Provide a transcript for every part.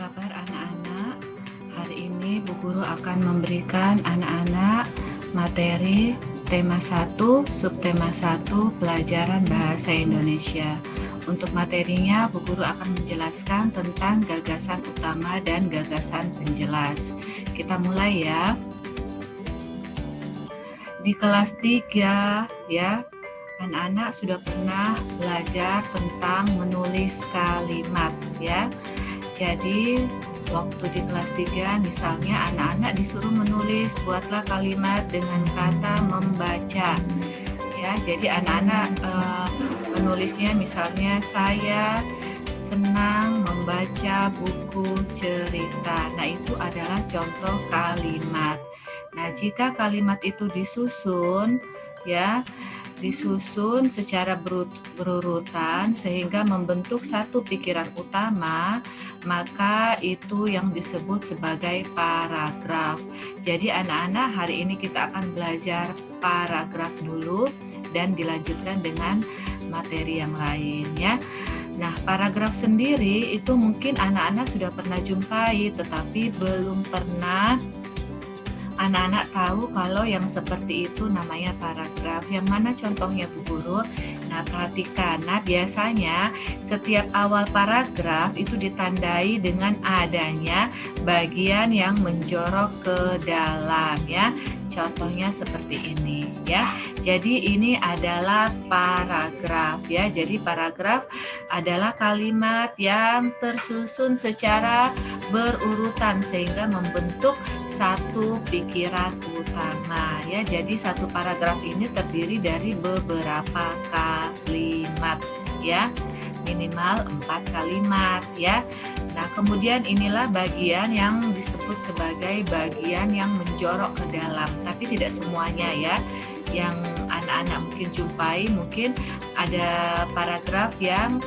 kabar anak-anak? Hari ini Bu Guru akan memberikan anak-anak materi tema 1, subtema 1, pelajaran bahasa Indonesia. Untuk materinya, Bu Guru akan menjelaskan tentang gagasan utama dan gagasan penjelas. Kita mulai ya. Di kelas 3 ya, anak-anak sudah pernah belajar tentang menulis kalimat ya. Jadi waktu di kelas 3 misalnya anak-anak disuruh menulis, buatlah kalimat dengan kata membaca ya. Jadi anak-anak menulisnya misalnya, saya senang membaca buku cerita. Nah, itu adalah contoh kalimat. Nah, jika kalimat itu disusun ya, disusun secara berurutan sehingga membentuk satu pikiran utama, maka itu yang disebut sebagai paragraf. Jadi anak-anak, hari ini kita akan belajar paragraf dulu dan dilanjutkan dengan materi yang lain ya. Nah, paragraf sendiri itu mungkin anak-anak sudah pernah jumpai, tetapi belum pernah anak-anak tahu kalau yang seperti itu namanya paragraf. Yang mana contohnya Bu Guru? Nah, perhatikan. Nah, biasanya setiap awal paragraf itu ditandai dengan adanya bagian yang menjorok ke dalam ya. Contohnya seperti ini ya. Jadi ini adalah paragraf ya. Jadi paragraf adalah kalimat yang tersusun secara berurutan sehingga membentuk satu pikiran utama ya. Jadi satu paragraf ini terdiri dari beberapa kalimat ya. Minimal 4 kalimat ya. Nah, kemudian inilah bagian yang disebut sebagai bagian yang menjorok ke dalam, tapi tidak semuanya ya. Yang anak-anak mungkin jumpai, mungkin ada paragraf yang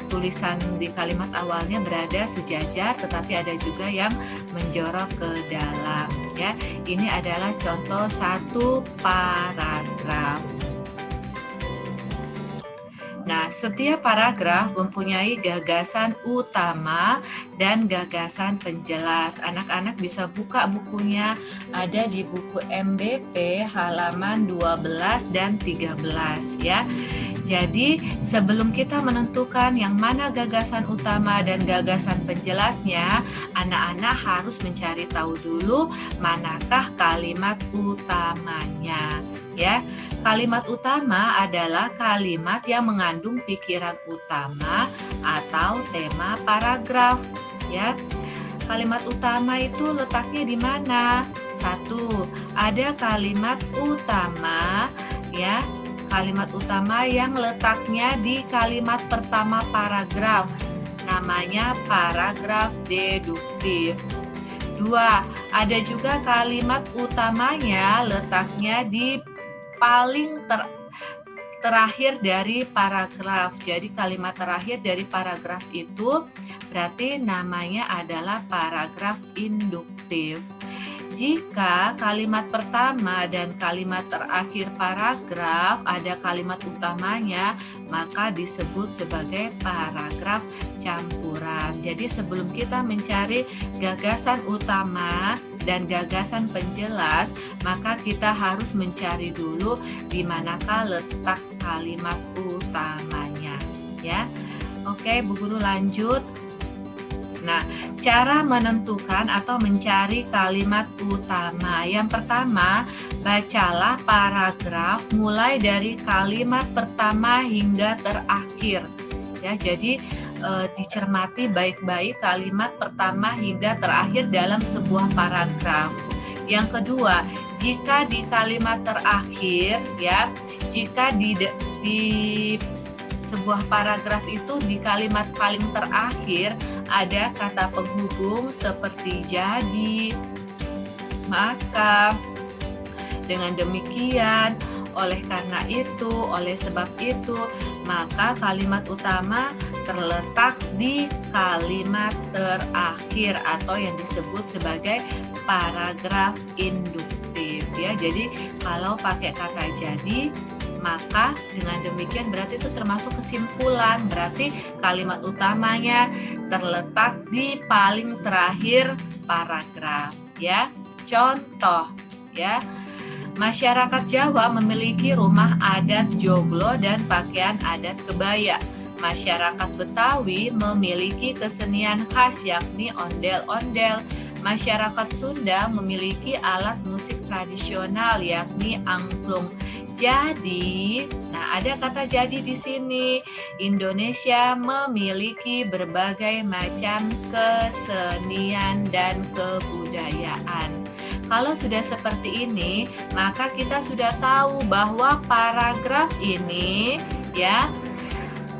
tulisan di kalimat awalnya berada sejajar, tetapi ada juga yang menjorok ke dalam ya. Ini adalah contoh satu paragraf. Nah, setiap paragraf mempunyai gagasan utama dan gagasan penjelas. Anak-anak bisa buka bukunya, ada di buku MBP halaman 12 dan 13 ya. Jadi, sebelum kita menentukan yang mana gagasan utama dan gagasan penjelasnya, anak-anak harus mencari tahu dulu manakah kalimat utamanya ya. Kalimat utama adalah kalimat yang mengandung pikiran utama atau tema paragraf ya. Kalimat utama itu letaknya di mana? 1. Ada kalimat utama ya. Kalimat utama yang letaknya di kalimat pertama paragraf. Namanya paragraf deduktif. 2. Ada juga kalimat utamanya letaknya di paling terakhir dari paragraf. Jadi kalimat terakhir dari paragraf itu berarti namanya adalah paragraf induktif. Jika kalimat pertama dan kalimat terakhir paragraf ada kalimat utamanya, maka disebut sebagai paragraf campuran. Jadi sebelum kita mencari gagasan utama dan gagasan penjelas, maka kita harus mencari dulu di manakah letak kalimat utamanya ya. Oke, Bu Guru lanjut. Nah, cara menentukan atau mencari kalimat utama. Yang pertama, bacalah paragraf mulai dari kalimat pertama hingga terakhir. Ya, jadi dicermati baik-baik kalimat pertama hingga terakhir dalam sebuah paragraf. Yang kedua, jika di kalimat terakhir ya, jika di sebuah paragraf itu di kalimat paling terakhir ada kata penghubung seperti jadi, maka, dengan demikian, oleh karena itu, oleh sebab itu, maka kalimat utama terletak di kalimat terakhir atau yang disebut sebagai paragraf induktif ya. Jadi kalau pakai kata jadi Maka dengan demikian berarti itu termasuk kesimpulan, berarti kalimat utamanya terletak di paling terakhir paragraf, ya. Contoh, ya. Masyarakat Jawa memiliki rumah adat joglo dan pakaian adat kebaya. Masyarakat Betawi memiliki kesenian khas yakni ondel-ondel. Masyarakat Sunda memiliki alat musik tradisional yakni angklung. Jadi, ada kata jadi di sini. Indonesia memiliki berbagai macam kesenian dan kebudayaan. Kalau sudah seperti ini, maka kita sudah tahu bahwa paragraf ini ya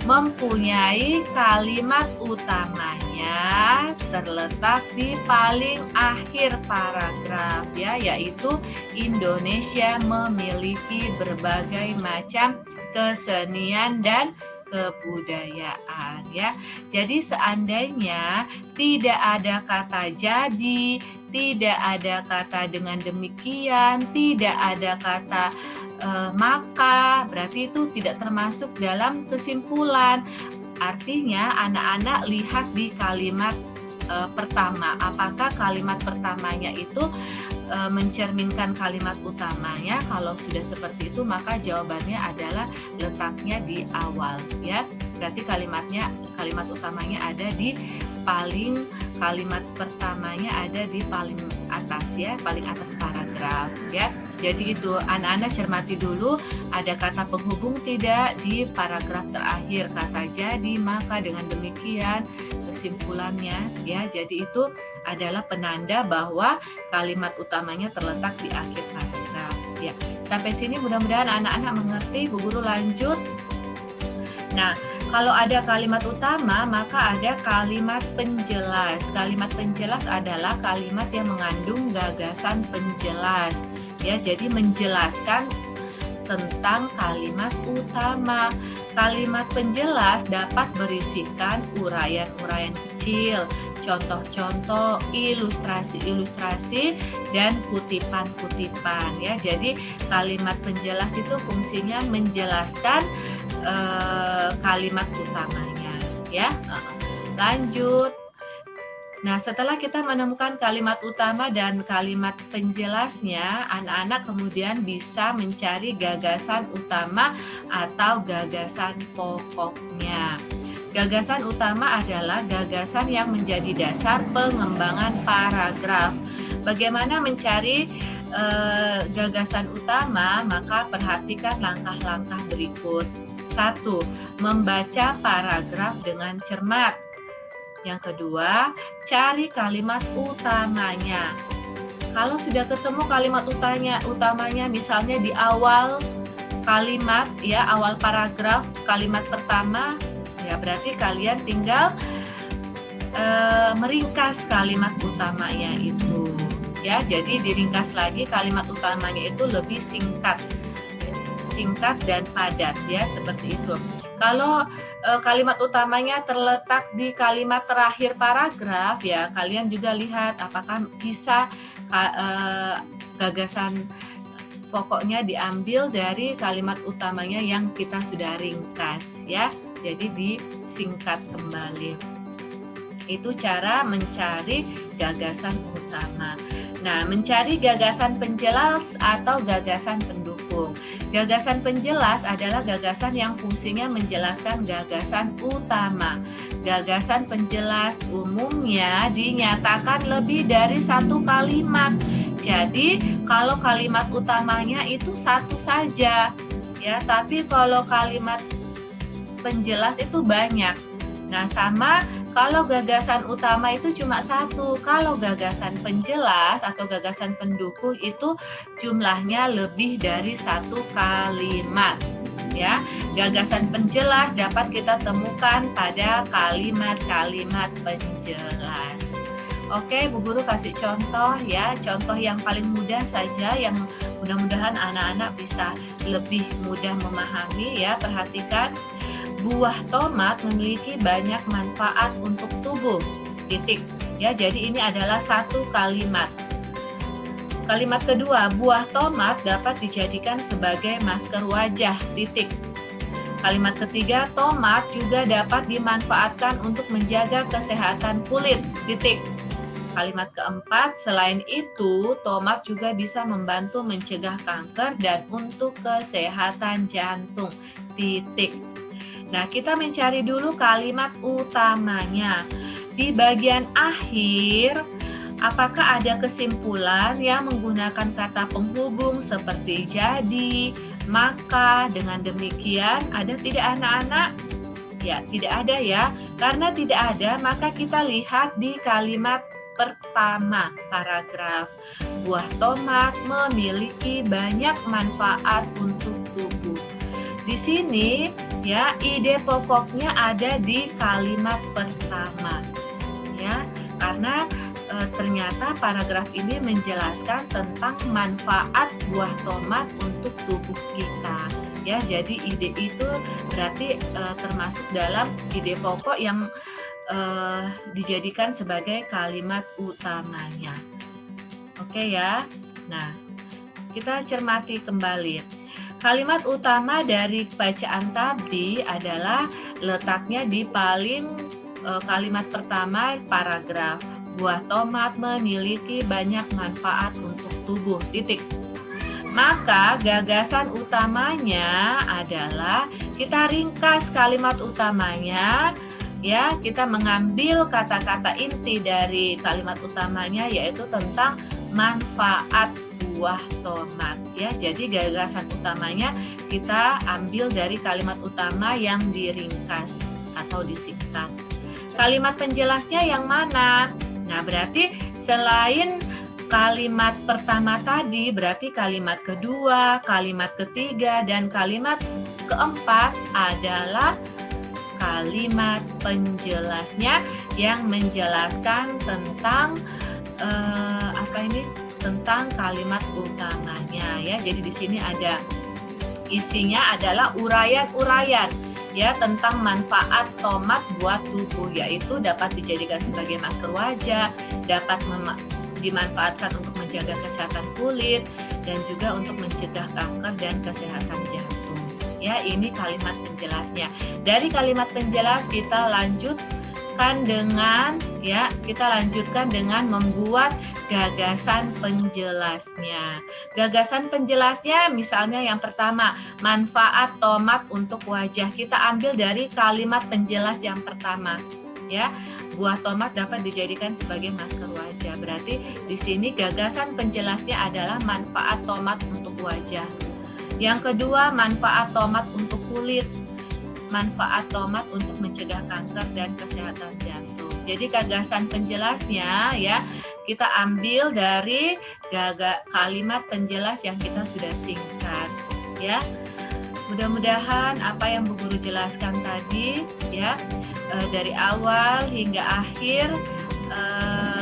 mempunyai kalimat utamanya terletak di paling akhir paragraf ya, yaitu Indonesia memiliki berbagai macam kesenian dan kebudayaan ya. Jadi seandainya tidak ada kata jadi, tidak ada kata dengan demikian, tidak ada kata maka, berarti itu tidak termasuk dalam kesimpulan. Artinya anak-anak lihat di kalimat pertama, apakah kalimat pertamanya itu mencerminkan kalimat utamanya. Kalau sudah seperti itu maka jawabannya adalah letaknya di awal ya. Berarti kalimat utamanya ada di kalimat pertamanya ada di paling atas ya, paling atas paragraf ya. Jadi itu anak-anak cermati dulu, ada kata penghubung tidak di paragraf terakhir, kata jadi, maka, dengan demikian, kesimpulannya ya. Jadi itu adalah penanda bahwa kalimat utamanya terletak di akhir paragraf ya. Sampai sini mudah-mudahan anak-anak mengerti. Bu Guru lanjut. Nah, kalau ada kalimat utama, maka ada kalimat penjelas. Kalimat penjelas adalah kalimat yang mengandung gagasan penjelas ya. Jadi menjelaskan tentang kalimat utama. Kalimat penjelas dapat berisikan uraian-uraian kecil, contoh-contoh, ilustrasi-ilustrasi, dan kutipan-kutipan ya. Jadi kalimat penjelas itu fungsinya menjelaskan kalimat utamanya ya. Lanjut. Nah, setelah kita menemukan kalimat utama dan kalimat penjelasnya, anak-anak kemudian bisa mencari gagasan utama atau gagasan pokoknya. Gagasan utama adalah gagasan yang menjadi dasar pengembangan paragraf. Bagaimana mencari gagasan utama? Maka perhatikan langkah-langkah berikut. 1. Membaca paragraf dengan cermat. Yang kedua, cari kalimat utamanya. Kalau sudah ketemu kalimat utamanya misalnya di awal kalimat ya, awal paragraf kalimat pertama, ya berarti kalian tinggal meringkas kalimat utamanya itu ya. Jadi diringkas lagi, kalimat utamanya itu lebih singkat dan padat ya, seperti itu. Kalau kalimat utamanya terletak di kalimat terakhir paragraf ya, kalian juga lihat apakah bisa gagasan pokoknya diambil dari kalimat utamanya yang kita sudah ringkas ya. Jadi disingkat kembali. Itu cara mencari gagasan utama. Nah, mencari gagasan penjelas atau gagasan pendukung. Gagasan penjelas adalah gagasan yang fungsinya menjelaskan gagasan utama. Gagasan penjelas umumnya dinyatakan lebih dari satu kalimat. Jadi, kalau kalimat utamanya itu satu saja, ya. Tapi kalau kalimat penjelas itu banyak. Nah, sama kalau gagasan utama itu cuma satu. Kalau gagasan penjelas atau gagasan pendukung itu jumlahnya lebih dari satu kalimat. Ya, gagasan penjelas dapat kita temukan pada kalimat-kalimat penjelas. Oke, Bu Guru kasih contoh ya, contoh yang paling mudah saja yang mudah-mudahan anak-anak bisa lebih mudah memahami ya. Perhatikan. Buah tomat memiliki banyak manfaat untuk tubuh. Titik. Ya, jadi ini adalah satu kalimat. Kalimat kedua, buah tomat dapat dijadikan sebagai masker wajah, titik. Kalimat ketiga, tomat juga dapat dimanfaatkan untuk menjaga kesehatan kulit, titik. Kalimat keempat, selain itu, tomat juga bisa membantu mencegah kanker dan untuk kesehatan jantung, titik. Nah, kita mencari dulu kalimat utamanya. Di bagian akhir, apakah ada kesimpulan yang menggunakan kata penghubung seperti jadi, maka, dengan demikian, ada tidak anak-anak? Ya, tidak ada ya. Karena tidak ada, maka kita lihat di kalimat pertama paragraf. Buah tomat memiliki banyak manfaat untuk tubuh. Di sini ya, ide pokoknya ada di kalimat pertama. Ya, karena ternyata paragraf ini menjelaskan tentang manfaat buah tomat untuk tubuh kita. Ya, jadi ide itu berarti termasuk dalam ide pokok yang dijadikan sebagai kalimat utamanya. Oke ya. Nah, kita cermati kembali. Kalimat utama dari bacaan tadi adalah letaknya di paling kalimat pertama paragraf. Buah tomat memiliki banyak manfaat untuk tubuh, titik. Maka gagasan utamanya adalah kita ringkas kalimat utamanya. Ya, kita mengambil kata-kata inti dari kalimat utamanya, yaitu tentang manfaat buah tomat. Ya, jadi gagasan utamanya kita ambil dari kalimat utama yang diringkas atau disingkat. Kalimat penjelasnya yang mana? Nah, berarti selain kalimat pertama tadi, berarti kalimat kedua, kalimat ketiga, dan kalimat keempat adalah kalimat penjelasnya yang menjelaskan tentang tentang kalimat utamanya ya. Jadi di sini ada isinya adalah uraian-uraian ya tentang manfaat tomat buat tubuh, yaitu dapat dijadikan sebagai masker wajah, dapat dimanfaatkan untuk menjaga kesehatan kulit, dan juga untuk mencegah kanker dan kesehatan jantung. Ya, ini kalimat penjelasnya. Dari kalimat penjelas kita lanjutkan dengan membuat gagasan penjelasnya. Gagasan penjelasnya misalnya yang pertama, manfaat tomat untuk wajah. Kita ambil dari kalimat penjelas yang pertama. Ya, buah tomat dapat dijadikan sebagai masker wajah. Berarti di sini gagasan penjelasnya adalah manfaat tomat untuk wajah. Yang kedua, manfaat tomat untuk kulit. Manfaat tomat untuk mencegah kanker dan kesehatan jantung. Jadi gagasan penjelasnya ya kita ambil dari kalimat penjelas yang kita sudah singkat ya. Mudah-mudahan apa yang Bu Guru jelaskan tadi ya dari awal hingga akhir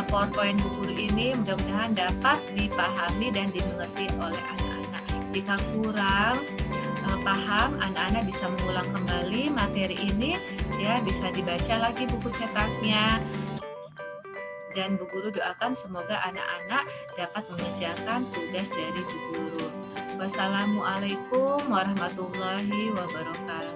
PowerPoint Bu Guru ini mudah-mudahan dapat dipahami dan dimengerti oleh anak-anak. Jika kurang paham, anak-anak bisa mengulang kembali materi ini ya, bisa dibaca lagi buku cetaknya. Dan Bu Guru doakan semoga anak-anak dapat mengerjakan tugas dari Bu Guru. Wassalamualaikum warahmatullahi wabarakatuh.